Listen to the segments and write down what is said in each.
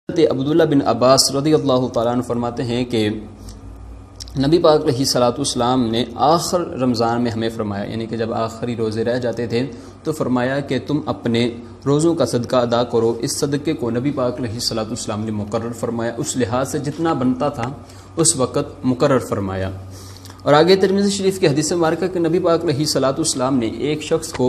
عبداللہ بن عباس رضی اللہ تعالیٰ عنہ فرماتے ہیں کہ نبی پاک علیہ الصلوۃ والسلام نے آخر رمضان میں ہمیں فرمایا، یعنی کہ جب آخری روزے رہ جاتے تھے تو فرمایا کہ تم اپنے روزوں کا صدقہ ادا کرو۔ اس صدقے کو نبی پاک علیہ الصلوۃ والسلام نے مقرر فرمایا، اس لحاظ سے جتنا بنتا تھا اس وقت مقرر فرمایا۔ اور آگے ترمذی شریف کی حدیث مبارکہ کہ نبی پاک علیہ الصلوۃ والسلام نے ایک شخص کو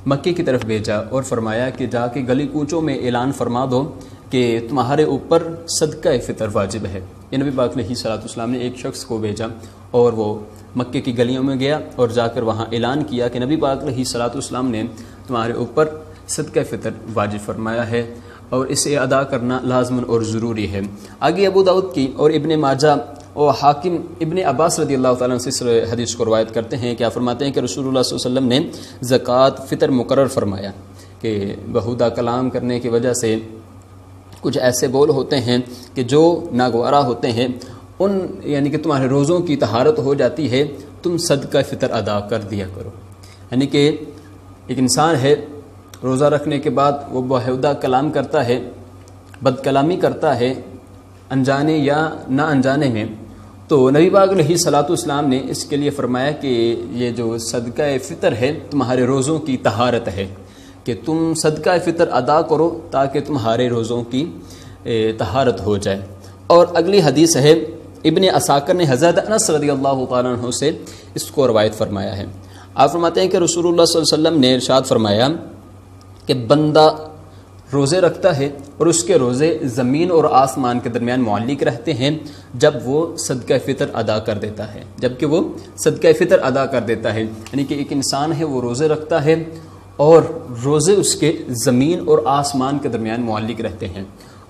مکے کی طرف بھیجا اور فرمایا کہ جا کے گلی کوچوں میں اعلان فرما دو کہ تمہارے اوپر صدقہ فطر واجب ہے۔ یہ نبی پاک علیہ الصلوۃ والسلام نے ایک شخص کو بھیجا اور وہ مکے کی گلیوں میں گیا اور جا کر وہاں اعلان کیا کہ نبی پاک علیہ الصلوۃ والسلام نے تمہارے اوپر صدقہ فطر واجب فرمایا ہے اور اسے ادا کرنا لازم اور ضروری ہے۔ آگے ابو داؤد کی اور ابن ماجہ اور حاکم ابن عباس رضی اللہ تعالیٰ عنہ سے حدیث کو روایت کرتے ہیں، کیا فرماتے ہیں کہ رسول اللہ صلی اللہ علیہ وسلم نے زکوٰۃ فطر مقرر فرمایا کہ بہودہ کلام کرنے کی وجہ سے کچھ ایسے بول ہوتے ہیں کہ جو ناگوارا ہوتے ہیں، ان یعنی کہ تمہارے روزوں کی طہارت ہو جاتی ہے، تم صدقہ فطر ادا کر دیا کرو۔ یعنی کہ ایک انسان ہے روزہ رکھنے کے بعد وہ بہودہ کلام کرتا ہے، بد کلامی کرتا ہے انجانے یا نہ انجانے میں، تو نبی پاک علیہ الصلوۃ والسلام نے اس کے لیے فرمایا کہ یہ جو صدقہ فطر ہے تمہارے روزوں کی طہارت ہے، کہ تم صدقہ فطر ادا کرو تاکہ تمہارے روزوں کی طہارت ہو جائے۔ اور اگلی حدیث ہے ابن عساکر نے حضرت انس رضی اللہ تعالیٰ عنہ سے اس کو روایت فرمایا ہے۔ آپ فرماتے ہیں کہ رسول اللہ صلی اللہ علیہ وسلم نے ارشاد فرمایا کہ بندہ روزے رکھتا ہے اور اس کے روزے زمین اور آسمان کے درمیان معلق رہتے ہیں جب وہ صدقہ فطر ادا کر دیتا ہے، جبکہ وہ صدقہ فطر ادا کر دیتا ہے۔ یعنی کہ ایک انسان ہے وہ روزے رکھتا ہے اور روزے اس کے زمین اور آسمان کے درمیان معلق رہتے ہیں،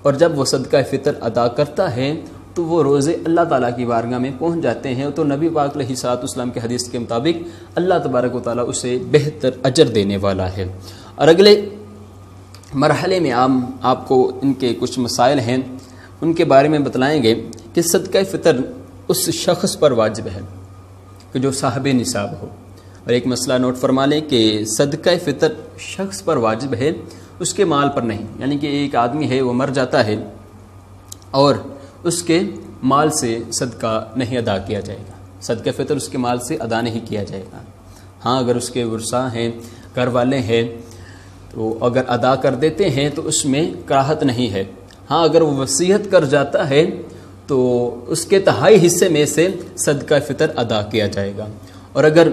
اور جب وہ صدقہ فطر ادا کرتا ہے تو وہ روزے اللہ تعالیٰ کی بارگاہ میں پہنچ جاتے ہیں، تو نبی پاک علیہ الصلوۃ والسلام کی حدیث کے مطابق اللہ تبارک و تعالیٰ اسے بہتر اجر دینے والا ہے۔ اور اگلے مرحلے میں آپ کو ان کے کچھ مسائل ہیں، ان کے بارے میں بتلائیں گے کہ صدقہ فطر اس شخص پر واجب ہے کہ جو صاحب نصاب ہو۔ اور ایک مسئلہ نوٹ فرما لیں کہ صدقہ فطر شخص پر واجب ہے، اس کے مال پر نہیں۔ یعنی کہ ایک آدمی ہے وہ مر جاتا ہے اور اس کے مال سے صدقہ نہیں ادا کیا جائے گا، صدقہ فطر اس کے مال سے ادا نہیں کیا جائے گا۔ ہاں اگر اس کے ورثاء ہیں، گھر والے ہیں، تو اگر ادا کر دیتے ہیں تو اس میں کراہت نہیں ہے۔ ہاں اگر وہ وصیت کر جاتا ہے تو اس کے تہائی حصے میں سے صدقہ فطر ادا کیا جائے گا، اور اگر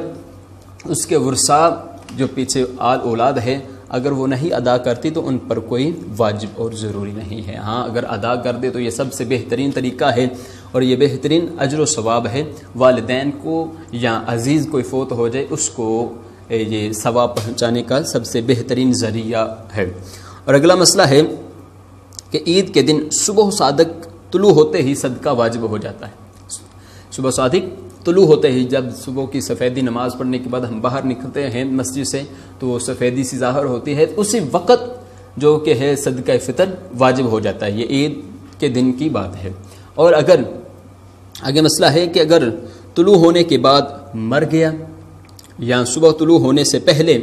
اس کے ورثاء جو پیچھے اولاد ہے اگر وہ نہیں ادا کرتی تو ان پر کوئی واجب اور ضروری نہیں ہے۔ ہاں اگر ادا کر دے تو یہ سب سے بہترین طریقہ ہے اور یہ بہترین اجر و ثواب ہے۔ والدین کو یا عزیز کوئی فوت ہو جائے اس کو یہ ثواب پہنچانے کا سب سے بہترین ذریعہ ہے۔ اور اگلا مسئلہ ہے کہ عید کے دن صبح صادق طلوع ہوتے ہی صدقہ واجب ہو جاتا ہے۔ صبح صادق طلوع ہوتے ہی، جب صبح کی سفیدی نماز پڑھنے کے بعد ہم باہر نکلتے ہیں مسجد سے تو وہ سفیدی سی ظاہر ہوتی ہے، اسی وقت جو کہ ہے صدقہ فطر واجب ہو جاتا ہے۔ یہ عید کے دن کی بات ہے۔ اور اگر آگے مسئلہ ہے کہ اگر طلوع ہونے کے بعد مر گیا یا صبح طلوع ہونے سے پہلے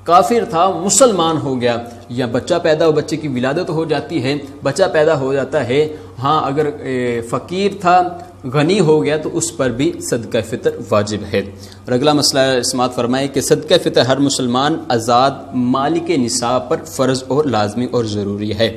کافر تھا مسلمان ہو گیا، یا بچہ پیدا ہو، بچے کی ولادت ہو جاتی ہے، بچہ پیدا ہو جاتا ہے، ہاں اگر فقیر تھا غنی ہو گیا تو اس پر بھی صدقہ فطر واجب ہے۔ اور اگلا مسئلہ سماعت فرمائے کہ صدقہ فطر ہر مسلمان آزاد مالک نصاب پر فرض اور لازمی اور ضروری ہے۔